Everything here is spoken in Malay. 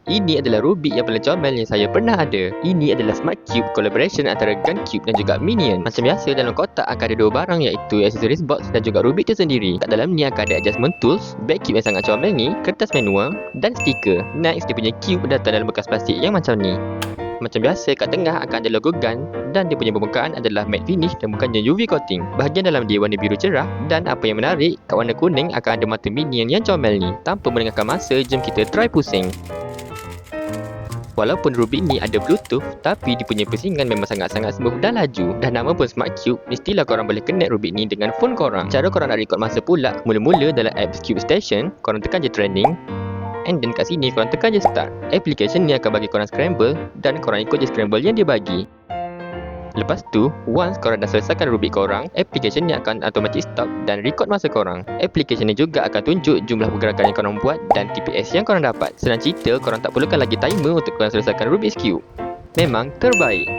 Ini adalah Rubik yang paling comel yang saya pernah ada. Ini adalah Smart Cube collaboration antara Gun Cube dan juga Minion. Macam biasa, dalam kotak akan ada dua barang, iaitu accessories box dan juga Rubik tu sendiri. Kat dalam ni akan ada adjustment tools, back cube yang sangat comel ni, kertas manual dan stiker. Next, dia punya cube datang dalam bekas plastik yang macam ni. Macam biasa, kat tengah akan ada logo Gun dan dia punya permukaan adalah matte finish dan bukannya UV coating. Bahagian dalam dia warna biru cerah, dan apa yang menarik, kat warna kuning akan ada mata Minion yang comel ni. Tanpa melengahkan masa, jom kita try pusing. Walaupun Rubik ni ada Bluetooth, tapi dia punya pusingan memang sangat-sangat smooth dan laju. Dah nama pun Smart Cube, mestilah korang boleh connect Rubik ni dengan phone korang. Cara korang nak record masa pula, mula-mula dalam apps Cube Station, korang tekan je trending, and then kat sini korang tekan je start. Application ni akan bagi korang scramble, dan korang ikut je scramble yang dia bagi. Lepas tu, once korang dah selesaikan Rubik korang, application ni akan automatic stop dan record masa korang. Application ni juga akan tunjuk jumlah pergerakan yang korang buat dan TPS yang korang dapat. Senang cerita, korang tak perlukan lagi timer untuk korang selesaikan Rubik's Cube. Memang terbaik.